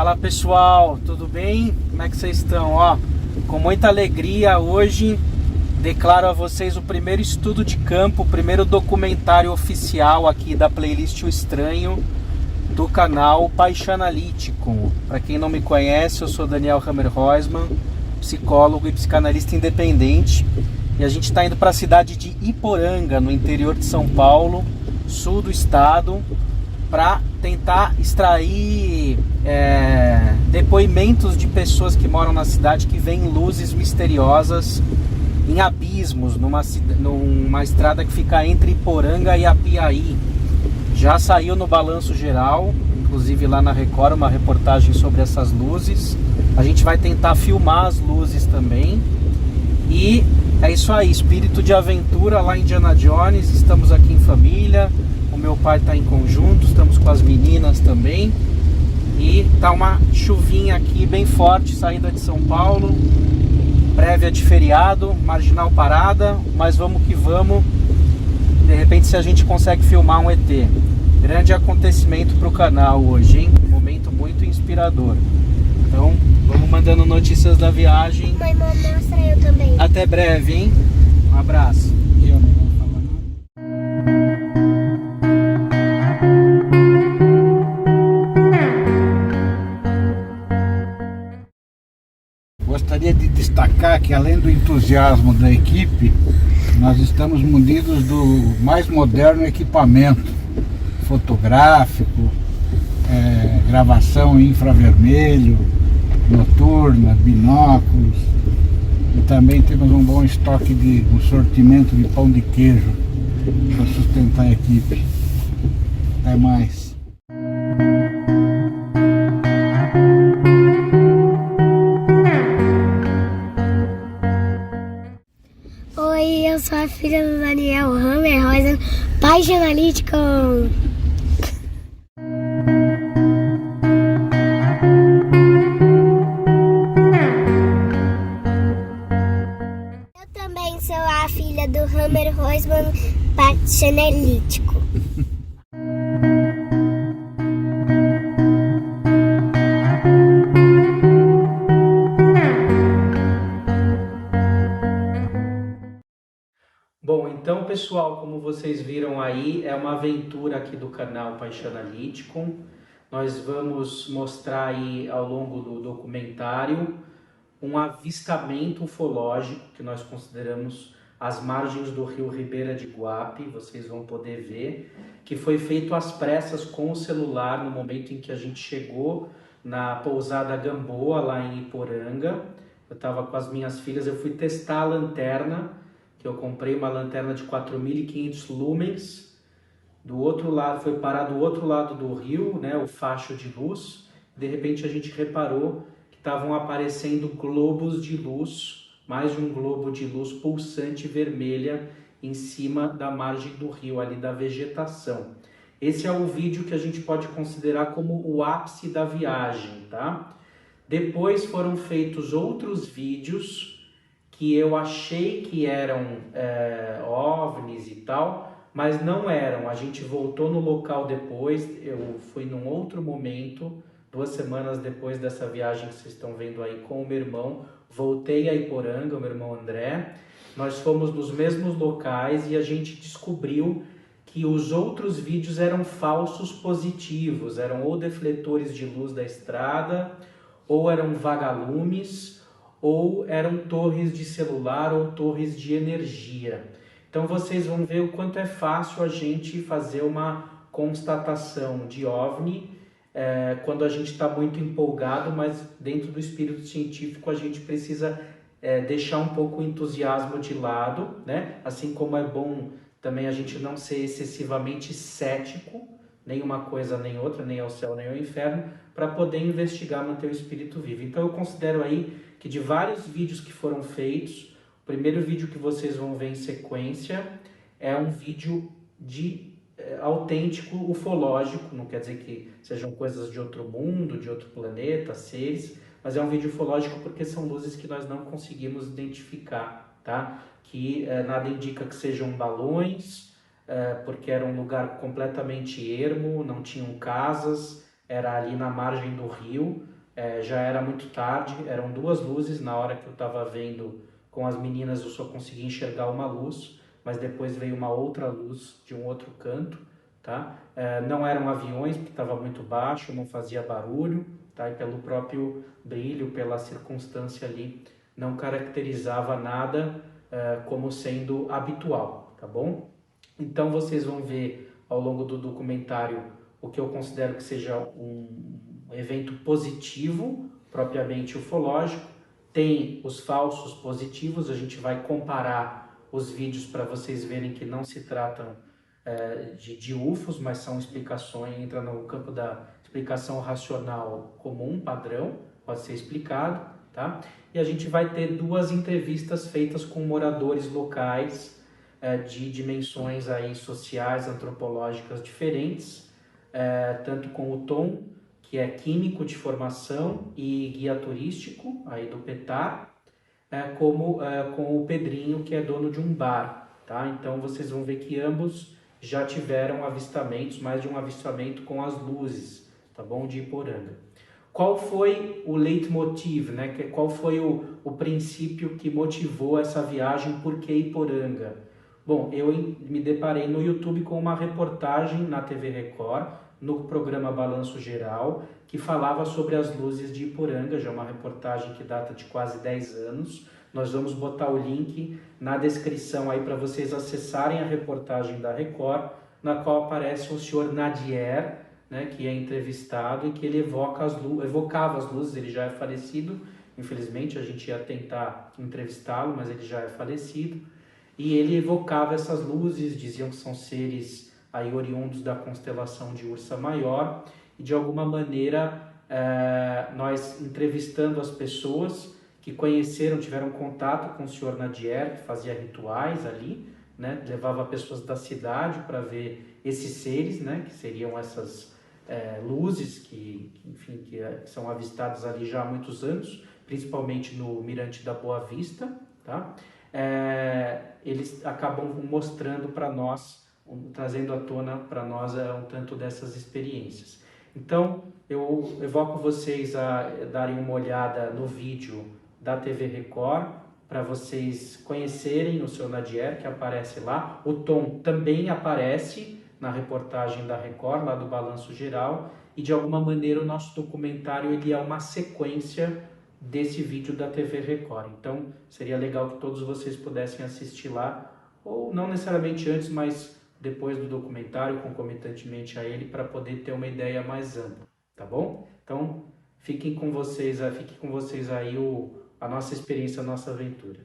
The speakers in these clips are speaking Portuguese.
Fala pessoal, tudo bem? Como é que vocês estão? Com muita alegria hoje declaro a vocês o primeiro estudo de campo, o primeiro documentário oficial aqui da playlist O Estranho do canal Paixão Analítico. Para quem não me conhece, eu sou Daniel Hammerhäusmann, psicólogo e psicanalista independente, e a gente está indo para a cidade de Iporanga, no interior de São Paulo, sul do estado, para tentar extrair depoimentos de pessoas que moram na cidade que veem luzes misteriosas em abismos, numa estrada que fica entre Iporanga e Apiaí. Já saiu no Balanço Geral, inclusive lá na Record, uma reportagem sobre essas luzes. A gente vai tentar filmar as luzes também. E é isso aí, espírito de aventura lá em Indiana Jones. Estamos aqui em família, o meu pai está em conjunto, estamos com as meninas também. E tá uma chuvinha aqui bem forte, saída de São Paulo, prévia de feriado, marginal parada, mas vamos que vamos. De repente, se a gente consegue filmar um ET. Grande acontecimento para o canal hoje, hein? Um momento muito inspirador. Então, vamos mandando notícias da viagem. Mãe, mostra eu também. Até breve, hein? Um abraço. Eu não vou falar nada. Gostaria de destacar que, além do entusiasmo da equipe, nós estamos munidos do mais moderno equipamento fotográfico, gravação em infravermelho, noturna, binóculos, e também temos um bom estoque um sortimento de pão de queijo para sustentar a equipe. Até mais. Oi, eu sou a filha do Daniel Hammerhäusmann, Paixão Analítico. Eu também sou a filha do Hammerhäusmann, Paixão Analítico. Bom, então pessoal, como vocês viram aí, é uma aventura aqui do canal Paixão Analítico. Nós vamos mostrar aí ao longo do documentário um avistamento ufológico que nós consideramos às margens do rio Ribeira de Guape, vocês vão poder ver, que foi feito às pressas com o celular no momento em que a gente chegou na pousada Gamboa, lá em Iporanga. Eu estava com as minhas filhas, eu fui testar a lanterna, que eu comprei uma lanterna de 4.500 lumens, do outro lado, foi parar do outro lado do rio, né, o facho de luz. De repente a gente reparou que estavam aparecendo globos de luz, mais de um globo de luz pulsante vermelha em cima da margem do rio, ali da vegetação. Esse é o vídeo que a gente pode considerar como o ápice da viagem, tá? Depois foram feitos outros vídeos que eu achei que eram OVNIs e tal, mas não eram. A gente voltou no local depois, eu fui num outro momento, 2 semanas depois dessa viagem que vocês estão vendo aí com o meu irmão, voltei a Iporanga, o meu irmão André, nós fomos nos mesmos locais e a gente descobriu que os outros vídeos eram falsos positivos, eram ou defletores de luz da estrada, ou eram vagalumes, ou eram torres de celular ou torres de energia. Então vocês vão ver o quanto é fácil a gente fazer uma constatação de OVNI quando a gente está muito empolgado, mas dentro do espírito científico a gente precisa deixar um pouco o entusiasmo de lado, né? Assim como é bom também a gente não ser excessivamente cético, nem uma coisa nem outra, nem ao céu nem ao inferno, para poder investigar, manter o espírito vivo. Então eu considero aí que de vários vídeos que foram feitos, o primeiro vídeo que vocês vão ver em sequência é um vídeo autêntico ufológico, não quer dizer que sejam coisas de outro mundo, de outro planeta, seres, mas é um vídeo ufológico porque são luzes que nós não conseguimos identificar, tá? Que nada indica que sejam balões, porque era um lugar completamente ermo, não tinham casas, era ali na margem do rio, já era muito tarde, eram 2 luzes. Na hora que eu estava vendo com as meninas eu só consegui enxergar uma luz, mas depois veio uma outra luz de um outro canto, tá? Não eram aviões, porque estava muito baixo, não fazia barulho, tá? E pelo próprio brilho, pela circunstância ali, não caracterizava nada como sendo habitual, tá bom? Então vocês vão ver ao longo do documentário o que eu considero que seja um evento positivo, propriamente ufológico. Tem os falsos positivos, a gente vai comparar os vídeos para vocês verem que não se tratam de UFOs, mas são explicações, entra no campo da explicação racional comum, padrão, pode ser explicado, tá? E a gente vai ter 2 entrevistas feitas com moradores locais de dimensões aí sociais, antropológicas diferentes, tanto com o Tom, que é químico de formação e guia turístico aí do Petar, como com o Pedrinho, que é dono de um bar, tá? Então vocês vão ver que ambos já tiveram avistamentos, mais de um avistamento com as luzes, tá bom? De Iporanga. Qual foi o leitmotiv, né? Qual foi o princípio que motivou essa viagem? Por que Iporanga? Bom, eu me deparei no YouTube com uma reportagem na TV Record, no programa Balanço Geral, que falava sobre as luzes de Iporanga. Já é uma reportagem que data de quase 10 anos. Nós vamos botar o link na descrição aí para vocês acessarem a reportagem da Record, na qual aparece o senhor Nadier, né, que é entrevistado e que ele evocava as luzes. Ele já é falecido, infelizmente, a gente ia tentar entrevistá-lo, mas ele já é falecido. E ele evocava essas luzes, diziam que são seres aí oriundos da constelação de Ursa Maior, e de alguma maneira nós entrevistando as pessoas que conheceram, tiveram contato com o senhor Nadier, que fazia rituais ali, né, levava pessoas da cidade para ver esses seres, né, que seriam essas luzes que são avistadas ali já há muitos anos, principalmente no Mirante da Boa Vista, tá? Eles acabam mostrando para nós, trazendo à tona para nós um tanto dessas experiências. Então, eu evoco vocês a darem uma olhada no vídeo da TV Record, para vocês conhecerem o seu Nadier, que aparece lá. O Tom também aparece na reportagem da Record, lá do Balanço Geral, e de alguma maneira o nosso documentário ele é uma sequência desse vídeo da TV Record. Então seria legal que todos vocês pudessem assistir lá, ou não necessariamente antes, mas depois do documentário, concomitantemente a ele, para poder ter uma ideia mais ampla, tá bom? Então fique com vocês aí a nossa experiência, a nossa aventura.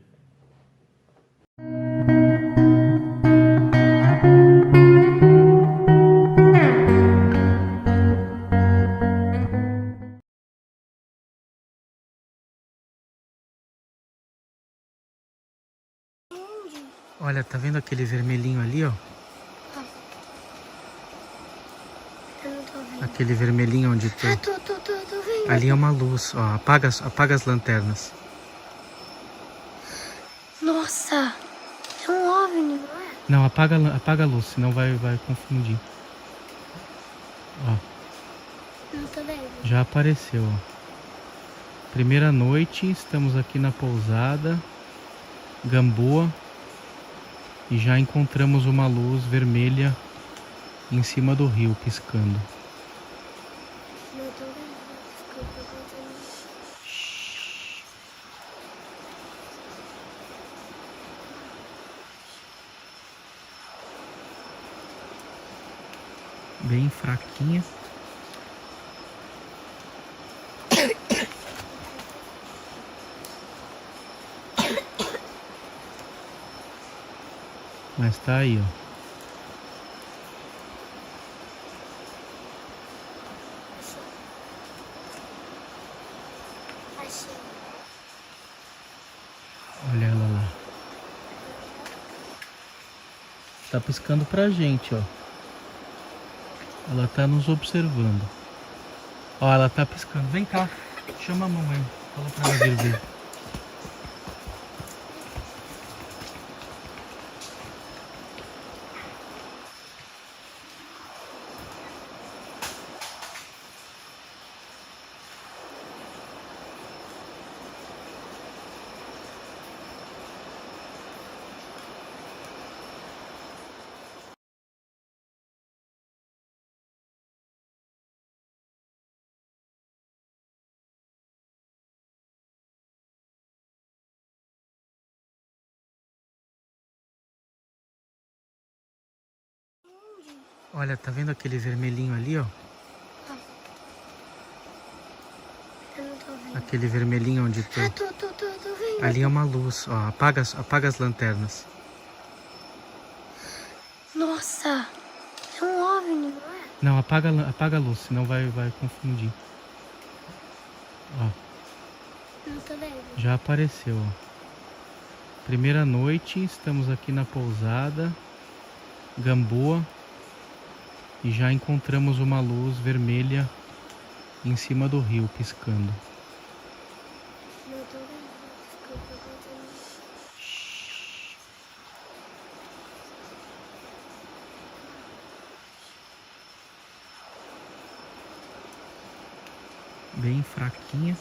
Olha, tá vendo aquele vermelhinho ali, ó? Eu não tô vendo. Aquele vermelhinho onde tem... Tô vendo. Ali é uma luz, ó. Apaga as lanternas. Nossa, é um OVNI, não é? Não, apaga a luz, senão vai confundir. Ó, Não tô vendo. já apareceu, ó. Primeira noite, estamos aqui na pousada Gamboa e já encontramos uma luz vermelha em cima do rio, piscando. Não tô vendo. Desculpa, Bem fraquinha. Mas tá aí, ó. achei. Olha ela lá. Tá piscando pra gente, ó. Ela tá nos observando. Ó, ela tá piscando. Vem cá. Chama a mamãe. Fala pra ela vir ver. Olha, tá vendo aquele vermelhinho ali, ó? Eu não tô vendo. Aquele vermelhinho onde tem... Ah, tô vendo. Ali é uma luz, ó. Apaga as lanternas. Nossa, é um OVNI, não é? Não, apaga a luz, senão vai confundir. Ó, Não tô vendo. já apareceu, ó. Primeira noite, estamos aqui na pousada Gamboa e já encontramos uma luz vermelha em cima do rio, piscando. Não tô vendo. Desculpa, eu tô vendo. Bem fraquinha.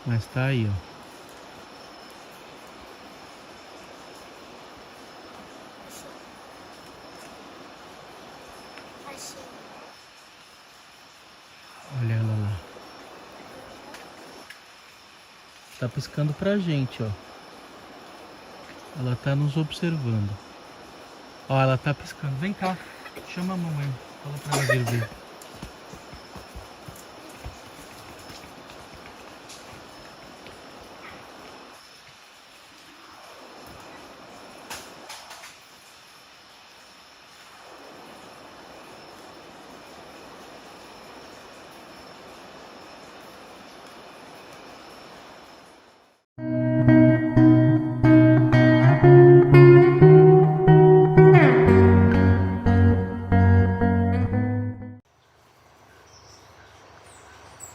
Mas tá aí, ó. Achei. Olha ela lá. Tá piscando pra gente, ó. Ela tá nos observando. Ó, ela tá piscando. Vem cá. Chama a mamãe. Fala pra ela vir ver.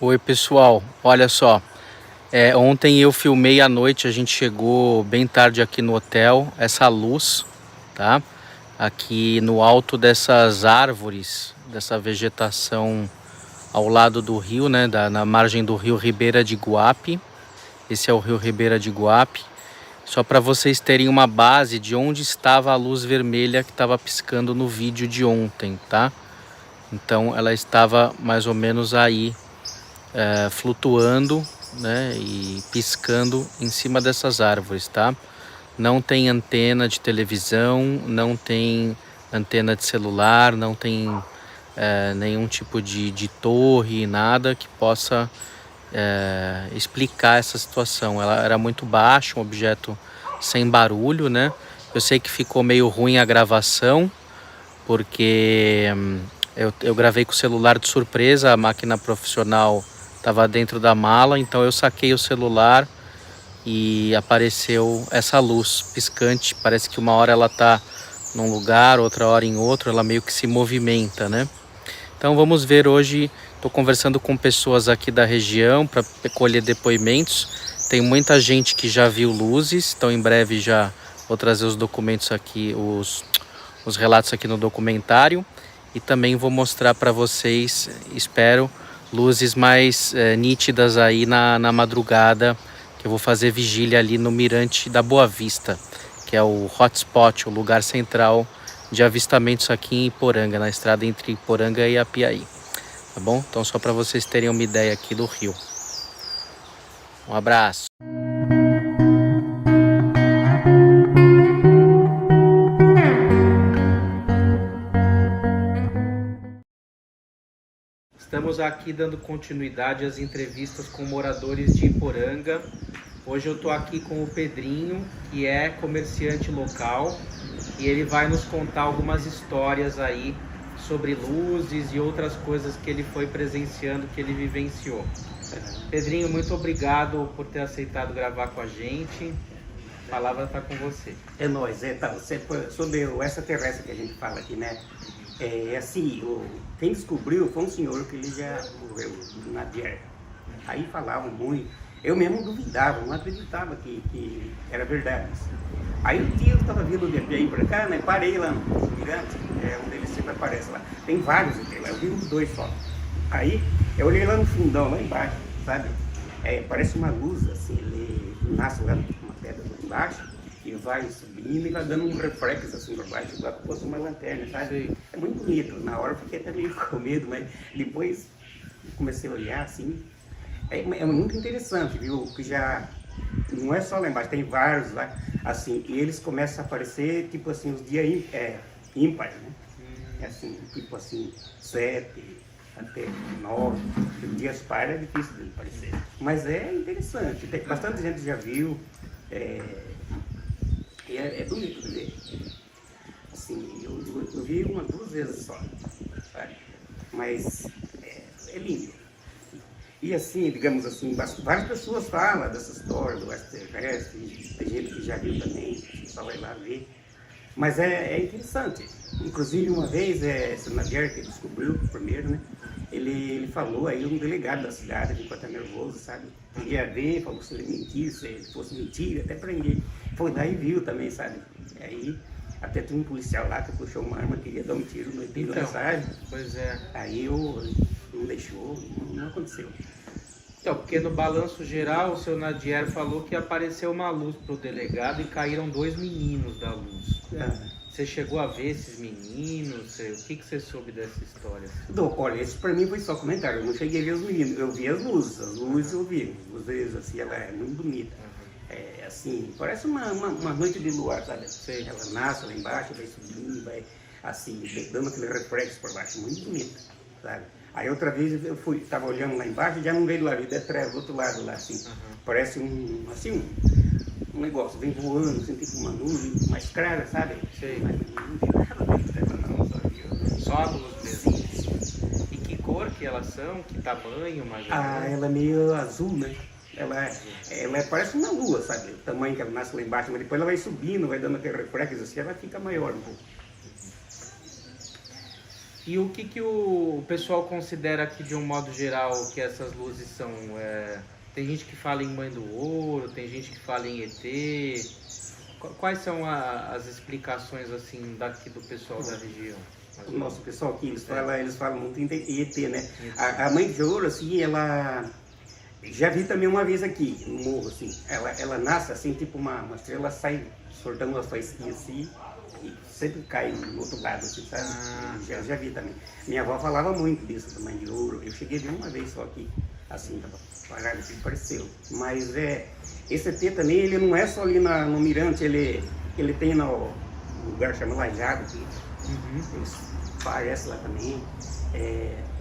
Oi pessoal, olha só, ontem eu filmei à noite, a gente chegou bem tarde aqui no hotel, essa luz, tá? Aqui no alto dessas árvores, dessa vegetação ao lado do rio, né? Na margem do rio Ribeira de Iguape, esse é o rio Ribeira de Iguape. Só para vocês terem uma base de onde estava a luz vermelha que estava piscando no vídeo de ontem, tá? Então ela estava mais ou menos aí, flutuando, né, e piscando em cima dessas árvores, tá? Não tem antena de televisão, não tem antena de celular, não tem nenhum tipo de torre, nada que possa explicar essa situação. Ela era muito baixa, um objeto sem barulho, né? Eu sei que ficou meio ruim a gravação, porque eu gravei com o celular de surpresa, a máquina profissional estava dentro da mala, então eu saquei o celular e apareceu essa luz piscante. Parece que uma hora ela tá num lugar, outra hora em outro, ela meio que se movimenta, né? Então vamos ver hoje, estou conversando com pessoas aqui da região para colher depoimentos. Tem muita gente que já viu luzes, então em breve já vou trazer os documentos aqui, os relatos aqui no documentário. E também vou mostrar para vocês, espero, luzes mais nítidas aí na madrugada, que eu vou fazer vigília ali no Mirante da Boa Vista, que é o hotspot, o lugar central de avistamentos aqui em Iporanga, na estrada entre Iporanga e Apiaí. Tá bom? Então só para vocês terem uma ideia aqui do rio. Um abraço. Estamos aqui dando continuidade às entrevistas com moradores de Iporanga. Hoje eu estou aqui com o Pedrinho, que é comerciante local, e ele vai nos contar algumas histórias aí sobre luzes e outras coisas que ele foi presenciando, que ele vivenciou. Pedrinho, muito obrigado por ter aceitado gravar com a gente. A palavra está com você. É nóis, então, sobre o extraterrestre que a gente fala aqui, né? Assim, quem descobriu foi um senhor que ele já morreu na guerra. Aí falavam muito, eu mesmo duvidava, não acreditava que era verdade. Aí um dia eu estava vindo de Apiaí para cá, né? Parei lá no Mirante, onde ele sempre aparece lá. Tem vários aqui lá, eu vi uns dois só. Aí eu olhei lá no fundão, lá embaixo, sabe? Parece uma luz, assim, ele nasce lá numa pedra lá embaixo e vai subindo e vai dando um reflexo assim por baixo, igual se fosse uma lanterna, sabe? Sim. É muito bonito. Na hora eu fiquei até meio com medo, mas depois comecei a olhar assim. é muito interessante, viu? Que já não é só lá embaixo, tem vários lá, assim, e eles começam a aparecer, tipo assim, os dias ímpares, né? Assim, tipo assim, 7 até 9, os dias pares é difícil de aparecer, mas é interessante, tem bastante gente já viu, é bonito de ver. Assim, eu vi 1 ou 2 vezes só, sabe? Mas é lindo. E assim, digamos assim, várias pessoas falam dessa história do extraterrestre, tem gente que já viu também, o pessoal vai lá ver. Mas é interessante. Inclusive, uma vez, esse Nadier que descobriu primeiro, né? Ele falou aí, um delegado da cidade, que ficou até nervoso, sabe? Queria ver, falou se ele mentir, se fosse mentira, até prender. Foi daí viu também, sabe? Aí até tinha um policial lá que puxou uma arma, queria dar um tiro no ET da mensagem. Pois é. Aí não deixou, não aconteceu. Então, porque no balanço geral, o seu Nadier falou que apareceu uma luz pro delegado e caíram 2 meninos da luz. Você chegou a ver esses meninos? O que você soube dessa história? Olha, esse pra mim foi só comentário, eu não cheguei a ver os meninos, eu vi as luzes eu vi, às vezes assim, ela é muito bonita. É assim, parece uma noite de luar, sabe? Sei. Ela nasce lá embaixo, vai subindo, vai assim, dando aquele reflexo por baixo, muito bonita, sabe? Aí outra vez eu tava olhando lá embaixo e já não veio do lado, veio do outro lado lá, assim. Parece um negócio, vem voando, assim, tipo uma nuvem mais clara, sabe? Sei. Mas não vi nada dentro, não, só viu. Só a luz mesmo. E que cor que elas são? Que tamanho, mais ou menos? Ela é meio azul, né? Ela parece uma lua, sabe? O tamanho que ela nasce lá embaixo, mas depois ela vai subindo, vai dando aquele reflexo assim, ela fica maior um pouco. E o que o pessoal considera aqui de um modo geral que essas luzes são? Tem gente que fala em Mãe do Ouro, tem gente que fala em ET. Quais são as explicações assim daqui do pessoal da região? O nosso pessoal aqui, eles falam muito em ET, né? A Mãe de Ouro, assim, ela... Já vi também uma vez aqui, no morro, assim. Ela nasce assim, tipo uma estrela, sai soltando umas faísquinhas assim, e sempre cai no outro lado, assim, sabe? Já vi também. Minha avó falava muito disso, da Mãe de Ouro. Eu cheguei a ver uma vez só aqui, assim, tava parado, assim, pareceu. Mas esse ET também, ele não é só ali no Mirante, ele tem no lugar chamado Lajado, que eles aparecem lá também.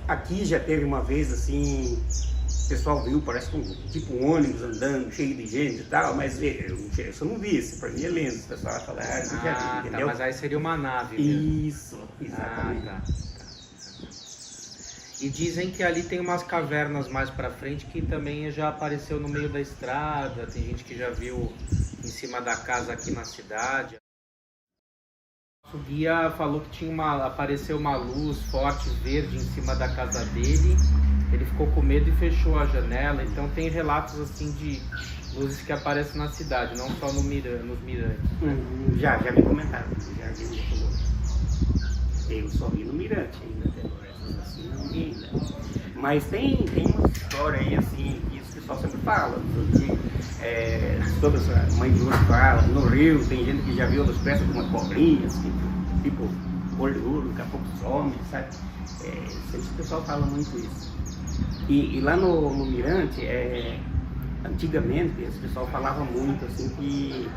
Aqui já teve uma vez, assim... O pessoal viu, parece tipo um ônibus andando, cheio de gente e tal, mas eu não vi isso, pra mim é lenda, o pessoal fala, eu já vi, entendeu? Tá, mas aí seria uma nave mesmo. Isso, exatamente. Tá. E dizem que ali tem umas cavernas mais pra frente que também já apareceu no meio da estrada, tem gente que já viu em cima da casa aqui na cidade. O guia falou que apareceu uma luz forte verde em cima da casa dele. Ele ficou com medo e fechou a janela. Então tem relatos assim de luzes que aparecem na cidade, não só nos mirantes. Já me comentaram, já vi falou. Eu só vi no mirante ainda, até agora, assim não vi ainda. Mas tem uma história aí assim, que o pessoal sempre fala, sobre essa Mãe de Ouro fala, no Rio tem gente que já viu as peças de uma cobrinha, assim, tipo cor de ouro, daqui a pouco some, sabe? Sempre o pessoal fala muito isso. E lá no Mirante, antigamente, esse pessoal falava muito assim que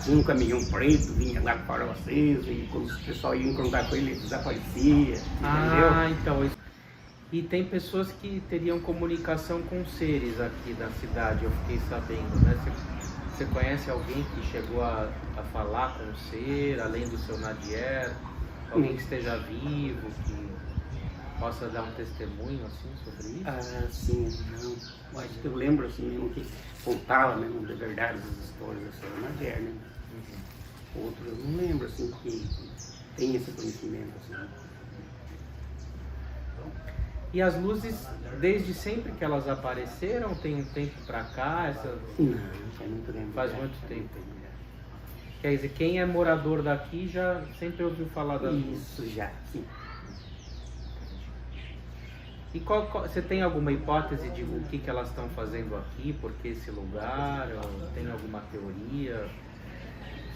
tinha um caminhão preto, vinha lá com o farol aceso, e quando o pessoal ia encontrar com ele, desaparecia, entendeu? Então, e tem pessoas que teriam comunicação com seres aqui da cidade, eu fiquei sabendo, né? Você conhece alguém que chegou a falar com um ser, além do seu Nadier? Alguém que esteja vivo, que possa dar um testemunho assim sobre isso? Sim, não. Mas eu lembro assim mesmo que contava mesmo de verdade as histórias da senhora Nadier, né? Outro eu não lembro assim que tem esse conhecimento assim. E as luzes, desde sempre que elas apareceram, tem um tempo pra cá? Não, faz muito tempo. Faz muito tempo. Quer dizer, quem é morador daqui já sempre ouviu falar das luzes? Isso, já, sim. E você tem alguma hipótese de o que elas estão fazendo aqui, por que esse lugar, ou tem alguma teoria?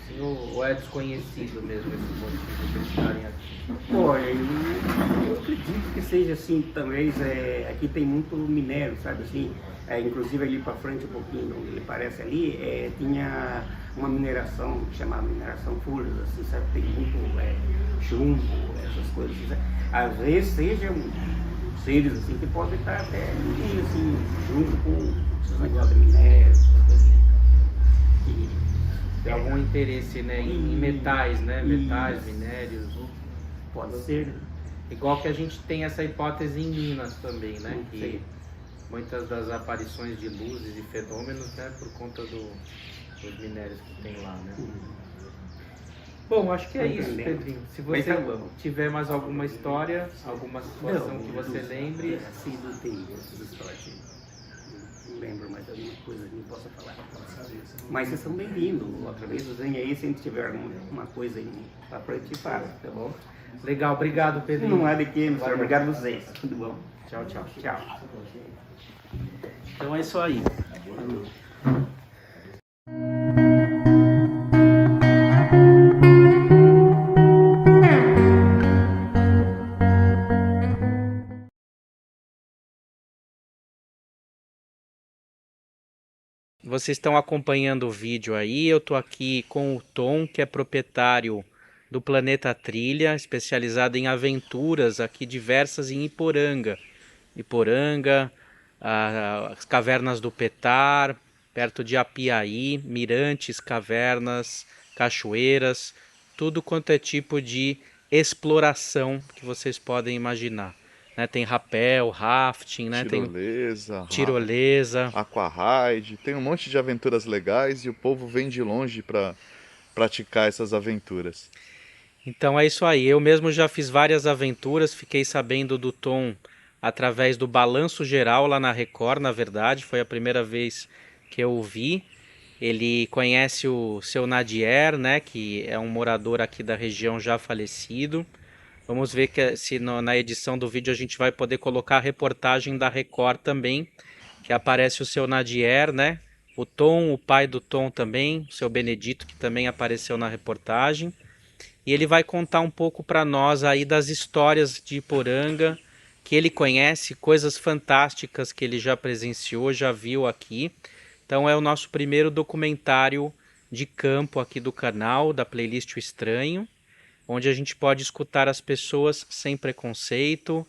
Assim, ou é desconhecido mesmo esse motivo de eles estarem aqui? Olha, eu acredito que seja assim, talvez, aqui tem muito minério, sabe assim, inclusive ali para frente um pouquinho, onde ele aparece ali, tinha uma mineração chamada mineração Furnas, assim, sabe? Tem muito chumbo, essas coisas. Né? Às vezes sejam seres assim que podem estar até assim, junto com esses negócios de minério, essas coisas. Tem algum interesse, né, em metais, né? Metais, minérios. Pode ser. Igual que a gente tem essa hipótese em Minas também, né? Que Sim. muitas das aparições de luzes e fenômenos, né, por conta dos minérios que tem lá, né? Bom, acho que é isso, Pedrinho. Se você tiver mais alguma história, alguma situação que você lembre... Assim, não tem essas histórias. Não lembro mais alguma coisa que eu possa falar. Mas vocês são bem-vindos. Outra vez, venha aí, se a gente tiver alguma coisa para frente, fala, tá bom? Legal, obrigado, Pedrinho. Não há de que, senhor. Obrigado a vocês. Tudo bom. Tchau, tchau. Tchau. Então é isso aí. Vocês estão acompanhando o vídeo aí, eu estou aqui com o Tom, que é proprietário do Planeta Trilha, especializado em aventuras aqui diversas em Iporanga. Iporanga, as cavernas do Petar, perto de Apiaí, mirantes, cavernas, cachoeiras, tudo quanto é tipo de exploração que vocês podem imaginar. Né? Tem rapel, rafting, né? Tirolesa, tem tirolesa, aquaride, tem um monte de aventuras legais e o povo vem de longe para praticar essas aventuras. Então é isso aí, eu mesmo já fiz várias aventuras, fiquei sabendo do Tom através do Balanço Geral lá na Record, na verdade, foi a primeira vez que eu o vi. Ele conhece o seu Nadier, né, que é um morador aqui da região já falecido. Vamos ver se na edição do vídeo a gente vai poder colocar a reportagem da Record também, que aparece o seu Nadier, né? O Tom, o pai do Tom também, o seu Benedito, que também apareceu na reportagem. E ele vai contar um pouco para nós aí das histórias de Iporanga, que ele conhece, coisas fantásticas que ele já presenciou, já viu aqui. Então é o nosso primeiro documentário de campo aqui do canal, da playlist O Estranho, onde a gente pode escutar as pessoas sem preconceito,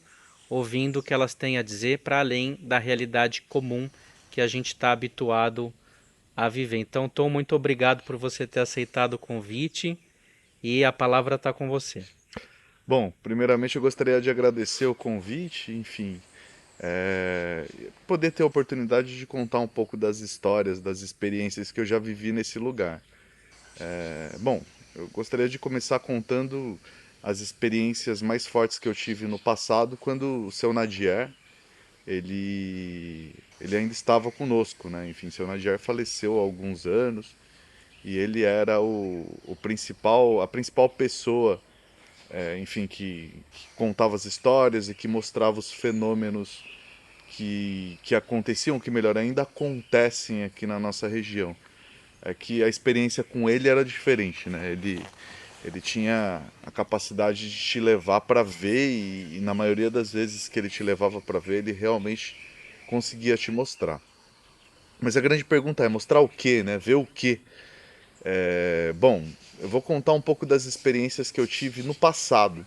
ouvindo o que elas têm a dizer para além da realidade comum que a gente está habituado a viver. Então, Tom, muito obrigado por você ter aceitado o convite e a palavra está com você. Bom, primeiramente eu gostaria de agradecer o convite, enfim, poder ter a oportunidade de contar um pouco das histórias, das experiências que eu já vivi nesse lugar. Bom, eu gostaria de começar contando as experiências mais fortes que eu tive no passado, quando o seu Nadier, ele ainda estava conosco, né? Enfim, seu Nadier faleceu há alguns anos e ele era a principal pessoa, enfim, que contava as histórias e que mostrava os fenômenos que aconteciam, que melhor ainda acontecem aqui na nossa região. É que a experiência com ele era diferente, né? Ele tinha a capacidade de te levar para ver e na maioria das vezes que ele te levava para ver, ele realmente conseguia te mostrar. Mas a grande pergunta é mostrar o quê, né? Ver o quê? Bom, eu vou contar um pouco das experiências que eu tive no passado.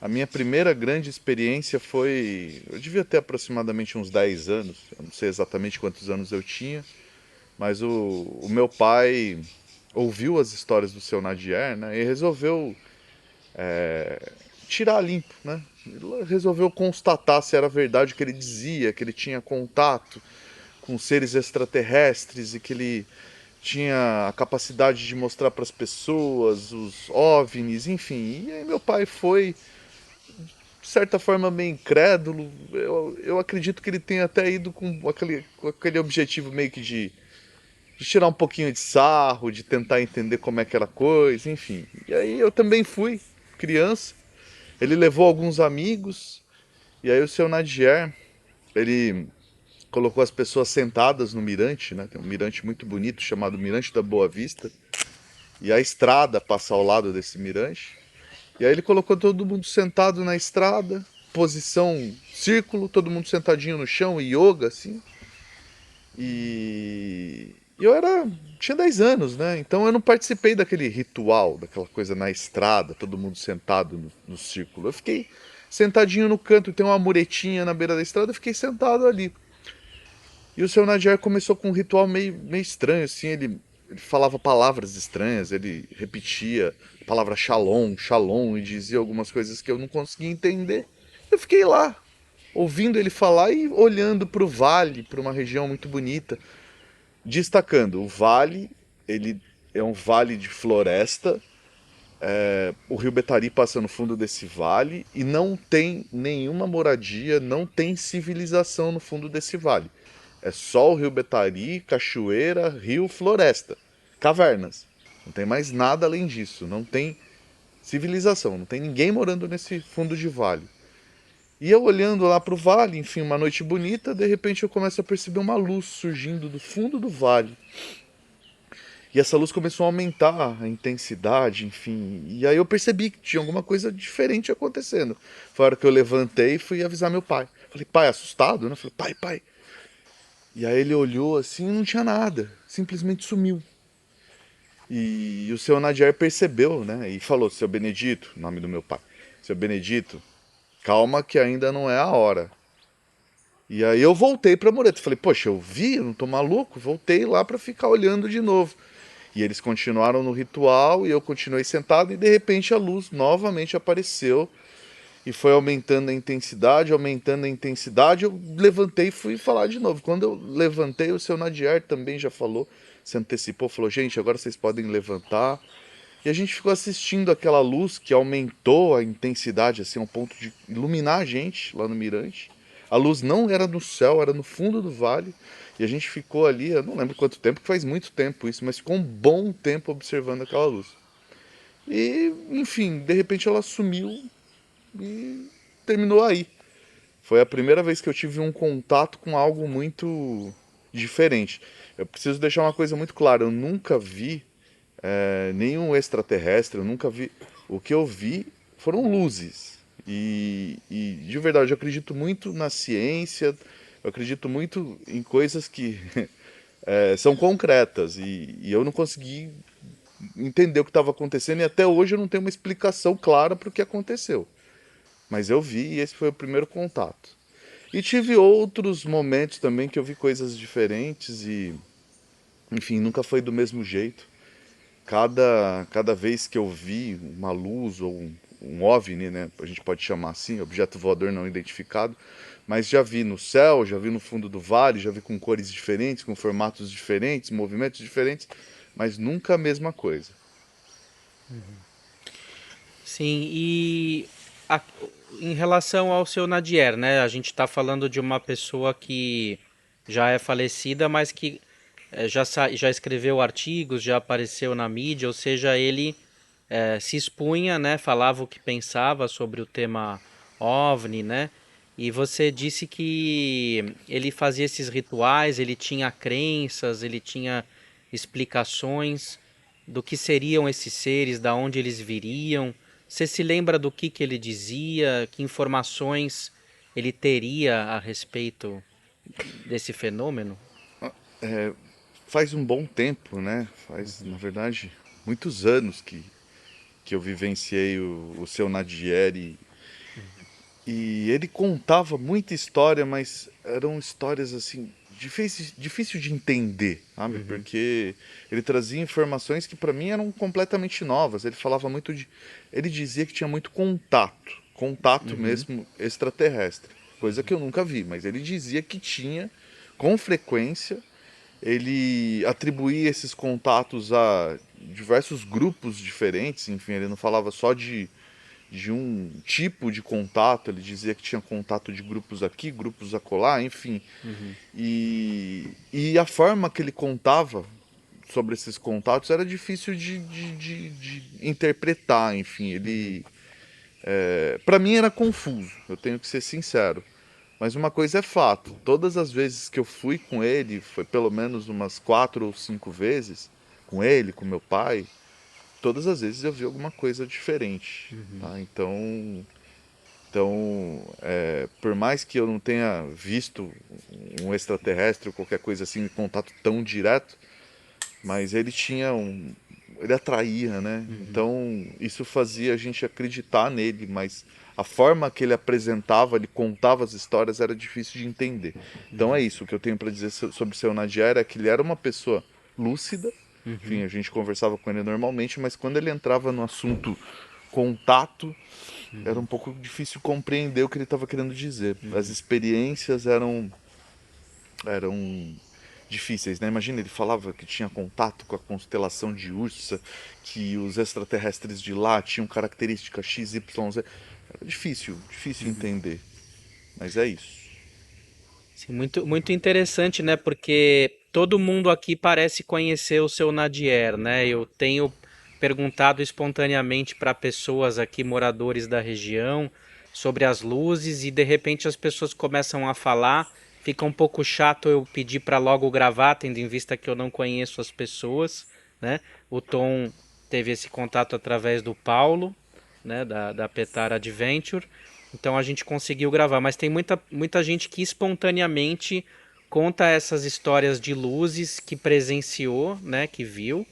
A minha primeira grande experiência foi... Eu devia ter aproximadamente uns 10 anos, eu não sei exatamente quantos anos eu tinha, mas o meu pai ouviu as histórias do seu Nadier, né, e resolveu tirar limpo, né? Ele resolveu constatar se era verdade o que ele dizia, que ele tinha contato com seres extraterrestres e que ele tinha a capacidade de mostrar para as pessoas os OVNIs, enfim. E aí meu pai foi, de certa forma, meio incrédulo. Eu acredito que ele tenha até ido com aquele objetivo meio que de tirar um pouquinho de sarro, de tentar entender como é que era a coisa, enfim. E aí eu também fui, criança. Ele levou alguns amigos, e aí o seu Nadier, ele colocou as pessoas sentadas no mirante, né? Tem um mirante muito bonito chamado Mirante da Boa Vista, e a estrada passa ao lado desse mirante. E aí ele colocou todo mundo sentado na estrada, posição círculo, todo mundo sentadinho no chão, yoga, assim. E tinha 10 anos, né? Então eu não participei daquele ritual, daquela coisa na estrada, todo mundo sentado no círculo. Eu fiquei sentadinho no canto, tem uma muretinha na beira da estrada, eu fiquei sentado ali. E o seu Nadier começou com um ritual meio estranho, assim, ele falava palavras estranhas, ele repetia a palavra shalom, shalom, e dizia algumas coisas que eu não conseguia entender. Eu fiquei lá, ouvindo ele falar e olhando para o vale, para uma região muito bonita. Destacando, o vale, ele é um vale de floresta, o rio Betari passa no fundo desse vale e não tem nenhuma moradia, não tem civilização no fundo desse vale. É só o rio Betari, cachoeira, rio, floresta, cavernas. Não tem mais nada além disso, não tem civilização, não tem ninguém morando nesse fundo de vale. E eu olhando lá para o vale, enfim, uma noite bonita, de repente eu começo a perceber uma luz surgindo do fundo do vale. E essa luz começou a aumentar a intensidade, enfim. E aí eu percebi que tinha alguma coisa diferente acontecendo. Foi a hora que eu levantei e fui avisar meu pai. Falei, pai, assustado, né? Falei, pai. E aí ele olhou assim e não tinha nada. Simplesmente sumiu. E o seu Nadier percebeu, né? E falou, seu Benedito, nome do meu pai. Seu Benedito, calma que ainda não é a hora. E aí eu voltei pra mureta. Falei, poxa, eu vi, eu não tô maluco. Voltei lá pra ficar olhando de novo. E eles continuaram no ritual e eu continuei sentado e de repente a luz novamente apareceu e foi aumentando a intensidade, aumentando a intensidade. Eu levantei e fui falar de novo. Quando eu levantei, o seu Nadier também já falou, se antecipou, falou, gente, agora vocês podem levantar. E a gente ficou assistindo aquela luz que aumentou a intensidade assim, ao ponto de iluminar a gente lá no mirante. A luz não era no céu, era no fundo do vale. E a gente ficou ali, eu não lembro quanto tempo, que faz muito tempo isso, mas ficou um bom tempo observando aquela luz. E, enfim, de repente ela sumiu e terminou aí. Foi a primeira vez que eu tive um contato com algo muito diferente. Eu preciso deixar uma coisa muito clara, eu nunca vi nenhum extraterrestre, eu nunca vi. O que eu vi foram luzes. E de verdade, eu acredito muito na ciência, eu acredito muito em coisas que são concretas. E eu não consegui entender o que estava acontecendo e até hoje eu não tenho uma explicação clara para o que aconteceu. Mas eu vi e esse foi o primeiro contato. E tive outros momentos também que eu vi coisas diferentes e, enfim, nunca foi do mesmo jeito. Cada vez que eu vi uma luz ou um OVNI, né, a gente pode chamar assim, objeto voador não identificado, mas já vi no céu, já vi no fundo do vale, já vi com cores diferentes, com formatos diferentes, movimentos diferentes, mas nunca a mesma coisa. Sim, a- em relação ao seu Nadier, né? A gente está falando de uma pessoa que já é falecida, mas que já escreveu artigos, já apareceu na mídia, ou seja, ele se expunha, né? Falava o que pensava sobre o tema OVNI, né? E você disse que ele fazia esses rituais, ele tinha crenças, ele tinha explicações do que seriam esses seres, da onde eles viriam. Você se lembra do que ele dizia, que informações ele teria a respeito desse fenômeno? Faz um bom tempo, né? Faz, na verdade, muitos anos que eu vivenciei o seu Nadier e ele contava muita história, mas eram histórias assim difícil de entender, sabe? Porque ele trazia informações que para mim eram completamente novas. Ele falava muito ele dizia que tinha muito contato mesmo extraterrestre, coisa que eu nunca vi, mas ele dizia que tinha com frequência. Ele atribuía esses contatos a diversos grupos diferentes, enfim, ele não falava só de um tipo de contato, ele dizia que tinha contato de grupos aqui, grupos acolá, enfim. E a forma que ele contava sobre esses contatos era difícil de interpretar, enfim. Ele, para mim era confuso, eu tenho que ser sincero. Mas uma coisa é fato, todas as vezes que eu fui com ele, foi pelo menos umas 4 ou 5 vezes, com ele, com meu pai, todas as vezes eu vi alguma coisa diferente, tá? Então, Então, por mais que eu não tenha visto um extraterrestre ou qualquer coisa assim em contato tão direto, mas ele atraía, né? Então, isso fazia a gente acreditar nele, mas a forma que ele apresentava, ele contava as histórias, era difícil de entender. Então é isso, o que eu tenho para dizer sobre o seu Nadier é que ele era uma pessoa lúcida, enfim, a gente conversava com ele normalmente, mas quando ele entrava no assunto contato, era um pouco difícil compreender o que ele estava querendo dizer. As experiências eram difíceis, né? Imagina, ele falava que tinha contato com a constelação de Ursa, que os extraterrestres de lá tinham características X, Y, Z. Era difícil entender. Mas é isso. Sim, muito, muito interessante, né? Porque todo mundo aqui parece conhecer o seu Nadier, né? Eu tenho perguntado espontaneamente para pessoas aqui, moradores da região, sobre as luzes e de repente as pessoas começam a falar. Fica um pouco chato eu pedir para logo gravar, tendo em vista que eu não conheço as pessoas, né? O Tom teve esse contato através do Paulo, né? Da Petar Adventure. Então a gente conseguiu gravar, mas tem muita gente que espontaneamente conta essas histórias de luzes que presenciou, né, que viu,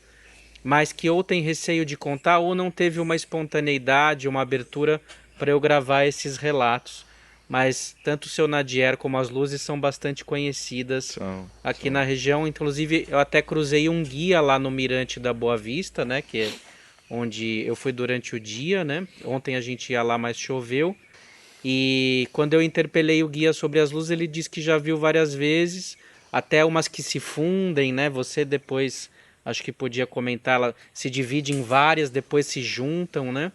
mas que ou tem receio de contar ou não teve uma espontaneidade, uma abertura para eu gravar esses relatos. Mas tanto o seu Nadier como as luzes são bastante conhecidas aqui na região. Inclusive eu até cruzei um guia lá no Mirante da Boa Vista, né, que é onde eu fui durante o dia, né? Ontem a gente ia lá, mas choveu. E quando eu interpelei o guia sobre as luzes, ele disse que já viu várias vezes, até umas que se fundem, né? Você depois, acho que podia comentar, ela se divide em várias, depois se juntam, né?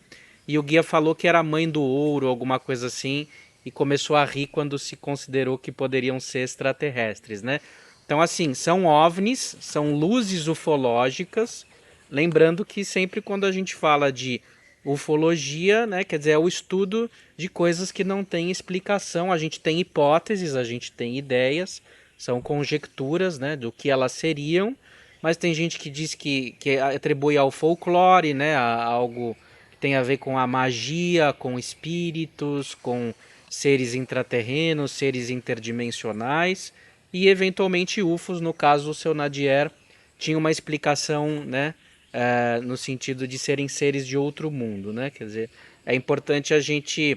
E o guia falou que era a mãe do ouro, alguma coisa assim, e começou a rir quando se considerou que poderiam ser extraterrestres, né? Então, assim, são OVNIs, são luzes ufológicas, lembrando que sempre quando a gente fala de ufologia, né, quer dizer, é o estudo de coisas que não têm explicação. A gente tem hipóteses, a gente tem ideias, são conjecturas, né, do que elas seriam, mas tem gente que diz que atribui ao folclore, né, a algo que tem a ver com a magia, com espíritos, com seres intraterrenos, seres interdimensionais e eventualmente UFOs, no caso o seu Nadier tinha uma explicação, né, no sentido de serem seres de outro mundo, né? Quer dizer, é importante a gente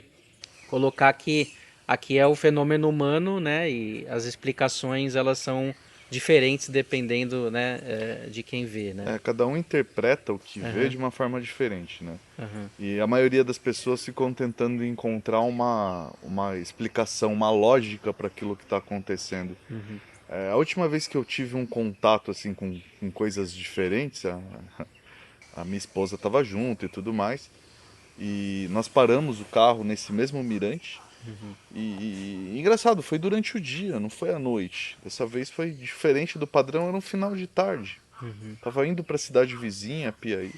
colocar que aqui é o fenômeno humano, né? E as explicações elas são diferentes dependendo, né, de quem vê, né? Cada um interpreta o que vê de uma forma diferente, né? E a maioria das pessoas ficam tentando encontrar uma explicação, uma lógica para aquilo que está acontecendo. A última vez que eu tive um contato assim com coisas diferentes, a minha esposa estava junto e tudo mais, e nós paramos o carro nesse mesmo mirante, e engraçado, foi durante o dia, não foi à noite. Dessa vez foi diferente do padrão, era um final de tarde. Tava indo para a cidade vizinha, Piaí,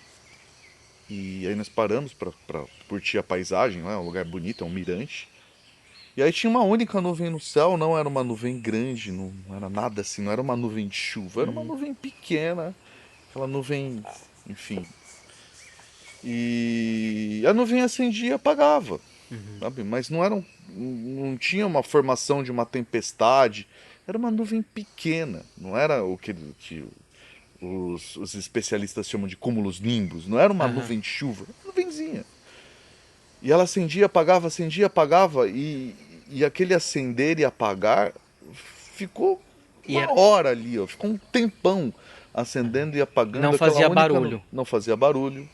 e aí nós paramos para curtir a paisagem, é um lugar bonito, é um mirante. E aí tinha uma única nuvem no céu, não era uma nuvem grande, não era nada assim, não era uma nuvem de chuva, era uma nuvem pequena, aquela nuvem, enfim. E a nuvem acendia e apagava, sabe? Mas não tinha uma formação de uma tempestade, era uma nuvem pequena, não era o que os especialistas chamam de cúmulos nimbus, não era uma nuvem de chuva, era uma nuvenzinha. E ela acendia, apagava, e aquele acender e apagar ficou uma hora ali, ó, ficou um tempão acendendo e apagando. Não fazia barulho. Não fazia barulho.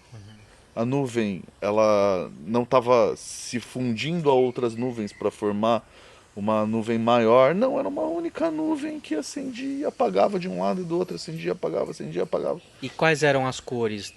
A nuvem, ela não estava se fundindo a outras nuvens para formar uma nuvem maior. Não, era uma única nuvem que acendia e apagava de um lado e do outro, acendia, apagava, acendia, apagava. E quais eram as cores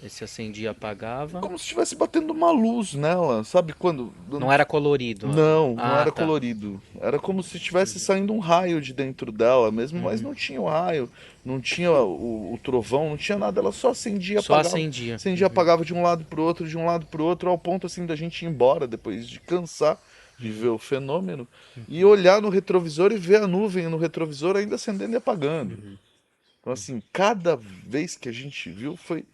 esse acendia e apagava? Como se estivesse batendo uma luz nela, sabe quando... Não era colorido? Não era colorido. Era como se estivesse saindo um raio de dentro dela mesmo, mas não tinha o raio, não tinha o trovão, não tinha nada, ela só acendia e apagava. Só acendia. Acendia e apagava de um lado pro outro, ao ponto assim da gente ir embora depois de cansar de ver o fenômeno e olhar no retrovisor e ver a nuvem no retrovisor ainda acendendo e apagando. Então assim, cada vez que a gente viu foi